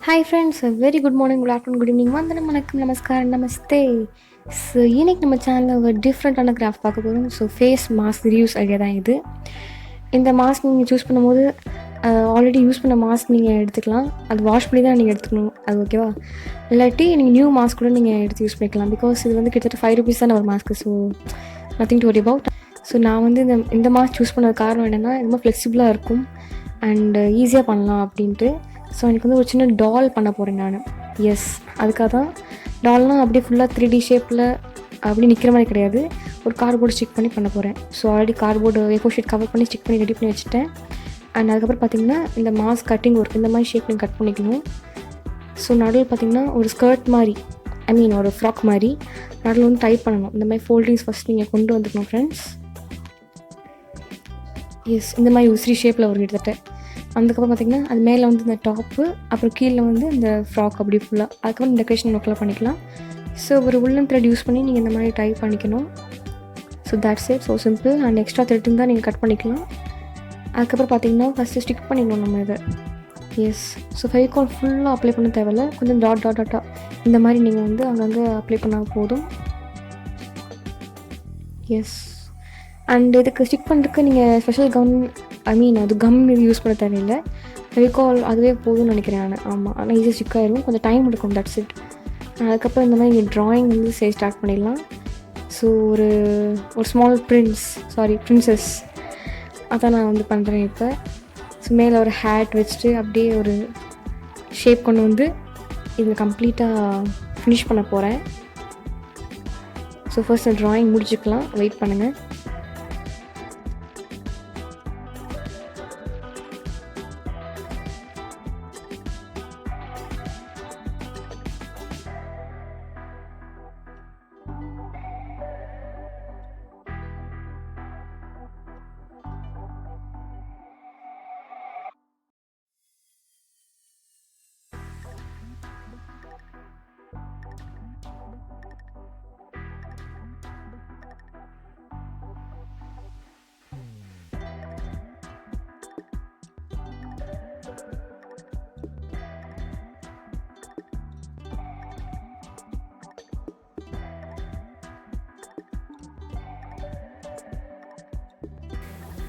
Hi friends, a very good morning, good afternoon, good evening, vandanam, vanakkam, namaskar, namaste. So இன்னைக்கு நம்ம சேனலில் ஒரு டிஃப்ரெண்ட்டான கிராஃப்ட் பார்க்க போகிறோம். So face mask reuse idea தான் இது. இந்த மாஸ்க் நீங்கள் சூஸ் பண்ணும்போது ஆல்ரெடி யூஸ் பண்ண மாஸ்க் நீங்கள் எடுத்துக்கலாம். அது வாஷ் பண்ணி தான் நீங்கள் எடுத்துக்கணும், அது ஓகேவா? இல்லாட்டி நீங்கள் நியூ மாஸ்க் கூட நீங்கள் எடுத்து யூஸ் பண்ணிக்கலாம். பிகாஸ் இது வந்து கிட்டத்தட்ட ₹5 தானே ஒரு mask. So nothing to worry about. So நான் வந்து இந்த மாஸ்க் சூஸ் பண்ண காரணம் என்னென்னா, ரொம்ப ஃப்ளெக்சிபிளாக இருக்கும் அண்ட் ஈஸியாக பண்ணலாம் அப்படின்ட்டு. ஸோ எனக்கு வந்து ஒரு சின்ன டால் பண்ண போகிறேன் நான். எஸ், அதுக்காக தான். டால்னால் அப்படியே ஃபுல்லாக 3D ஷேப்பில் அப்படி நிற்கிற மாதிரி கிடையாது, ஒரு கார்ட்போர்டு ஸ்டிக் பண்ணி பண்ண போகிறேன். So already cardboard A4 sheet cover பண்ணி ஸ்டிக் பண்ணி ரெடி பண்ணி வச்சுட்டேன். அண்ட் அதுக்கப்புறம் பார்த்திங்கன்னா இந்த மாஸ்க் கட்டிங் ஒர்க் இந்த மாதிரி ஷேப் நீங்கள் கட் பண்ணிக்கணும். ஸோ நடுவில் பார்த்திங்கன்னா ஒரு ஸ்கர்ட் மாதிரி, ஒரு ஃப்ராக் மாதிரி நடுவில் வந்து டைப் பண்ணணும். இந்த மாதிரி ஃபோல்டிங்ஸ் ஃபஸ்ட் நீங்கள் கொண்டு வந்துக்கணும் ஃப்ரெண்ட்ஸ். எஸ், இந்த மாதிரி உசிரி ஷேப்பில் ஒரு கிட்டத்தட்ட. அதுக்கப்புறம் பார்த்திங்கன்னா அது மேலே வந்து இந்த டாப்பு, அப்புறம் கீழே வந்து இந்த ஃப்ராக் அப்படி ஃபுல்லாக. அதுக்கப்புறம் டெக்கரேஷன் ஒர்க்கெலாம் பண்ணிக்கலாம். ஸோ ஒரு உள்ளன் த்ரெட் யூஸ் பண்ணி நீங்கள் இந்த மாதிரி டைப் பண்ணிக்கணும். So that's it, so simple. And extra த்ரெட்டும் தான் நீங்கள் கட் பண்ணிக்கலாம். அதுக்கப்புறம் பார்த்திங்கன்னா ஃபஸ்ட்டு ஸ்டிக் பண்ணிக்கணும் நம்ம இதை. எஸ், ஸோ ஃபெவிகால் ஃபுல்லாக அப்ளை பண்ண தேவையில்ல, கொஞ்சம் டாட்டாக இந்த மாதிரி நீங்கள் வந்து அங்கங்கே அப்ளை பண்ணால் போதும். எஸ், அண்ட் இதுக்கு ஸ்டிக் பண்ணுறதுக்கு நீங்கள் ஸ்பெஷல் கம் அது கம் யூஸ் பண்ண தேவையில்லை, ஃபெவிகால் அதுவே போதும்னு நினைக்கிறேன் நான். ஆமாம், ஆனால் ஈஸியாக ஸ்டிக் ஆகிடும், கொஞ்சம் டைம் எடுக்கும், தட்ஸ் இட். அதுக்கப்புறம் இந்த மாதிரி ட்ராயிங் வந்து ஸ்டார்ட் பண்ணிடலாம். ஸோ ஒரு ஸ்மால் பிரின்சஸ் அதான் நான் வந்து பண்ணுறேன் இப்போ. ஸோ மேலே ஒரு ஹேட் வச்சுட்டு அப்படியே ஒரு ஷேப் கொண்டு வந்து இதில் கம்ப்ளீட்டாக ஃபினிஷ் பண்ண போகிறேன். ஸோ ஃபர்ஸ்ட் ட்ராயிங் முடிச்சுக்கலாம், வெயிட் பண்ணுங்கள்.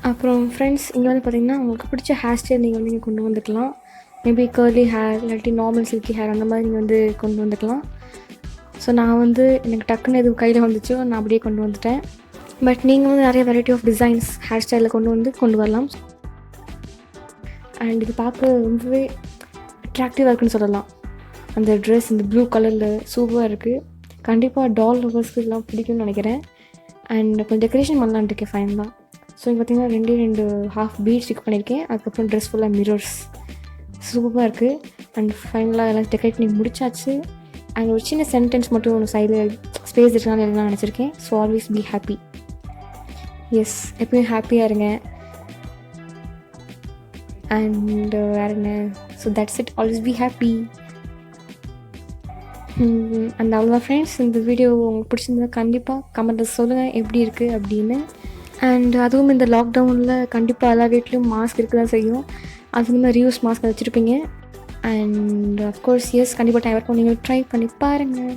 அப்புறம் ஃப்ரெண்ட்ஸ், இங்கே வந்து பார்த்திங்கன்னா உங்களுக்கு பிடிச்ச ஹேர் ஸ்டைல் நீங்கள் வந்து இங்கே கொண்டு வந்துக்கலாம். மேபி கர்லி ஹேர் இல்லாட்டி நார்மல் சில்கி ஹேர் அந்த மாதிரி நீங்கள் வந்து கொண்டு வந்துக்கலாம். ஸோ நான் வந்து எனக்கு டக்குன்னு எது கையில் வந்துச்சோ நான் அப்படியே கொண்டு வந்துட்டேன். பட் நீங்கள் வந்து நிறைய வெரைட்டி ஆஃப் டிசைன்ஸ் ஹேர் ஸ்டைலில் கொண்டு வரலாம். அண்ட் இது பார்க்க ரொம்பவே அட்ராக்டிவாக இருக்குன்னு சொல்லலாம். அந்த ட்ரெஸ் இந்த ப்ளூ கலரில் சூப்பராக இருக்குது. கண்டிப்பாக டால் லவர்ஸ்க்கு இதெல்லாம் பிடிக்கும்னு நினைக்கிறேன். அண்ட் கொஞ்சம் டெக்கரேஷன் பண்ணலான்ட்டு இருக்கேன் ஃபைனலாக. ஸோ இங்கே பார்த்திங்கன்னா 2 ஹாஃப் பீட் ஸ்டிக் பண்ணியிருக்கேன். அதுக்கப்புறம் ட்ரெஸ் ஃபுல்லாக மிரர்ஸ் சூப்பராக இருக்குது. அண்ட் ஃபைனலாக எல்லாம் டெக்கரேட் பண்ணி முடிச்சாச்சு. அண்ட் ஒரு சின்ன சென்டென்ஸ் மட்டும் ஒன்று சைடில் ஸ்பேஸ் இருக்கனால எல்லாம் நினச்சிருக்கேன். So always be happy. Yes, எப்பயும் ஹாப்பியாக இருங்க. அண்ட் வேறு என்ன, so that's it, always be happy. And அவ்வளோதான் ஃப்ரெண்ட்ஸ். இந்த வீடியோ உங்களுக்கு பிடிச்சிருந்தா கண்டிப்பாக கமெண்ட்டில் சொல்லுங்கள் எப்படி இருக்குது அப்படின்னு. அண்ட் அதுவும் இந்த லாக்டவுனில் கண்டிப்பாக எல்லா வீட்லேயும் மாஸ்க் இருக்க தான் செய்யும். அது இந்த ரீயூஸ் மாஸ்க் வச்சுருப்பீங்க. அண்ட் அஃப்கோர்ஸ் எஸ், கண்டிப்பாக டைம் இருக்கும், நீங்கள் ட்ரை பண்ணி பாருங்கள்.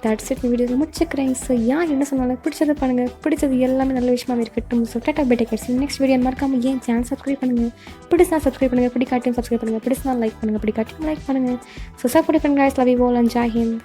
தட்ஸ் இட், வீடியோ முடிச்சுக்கிறேன். ஸோ என்ன சொன்னாலும் பிடிச்சது பண்ணுங்கள், பிடிச்சது எல்லாமே நல்ல விஷயமாக இருக்கட்டும். ஸோ tata bye, take care. Next video மறக்காமல் ஏன் சேனல் சப்ஸ்கிரைப் பண்ணுங்கள். பிடிச்சா சப்ஸ்கிரைப் பண்ணுங்கள், பிடிக்காட்டியும் சப்ஸ்கிரைப் பண்ணுங்கள், பிடிச்சா லைக் பண்ணுங்கள், பிடிக்காட்டியும் லைக் பண்ணுங்கள். ஸோ சப்போர்ட் பண்ணுங்க. Love you all and Jai Hind.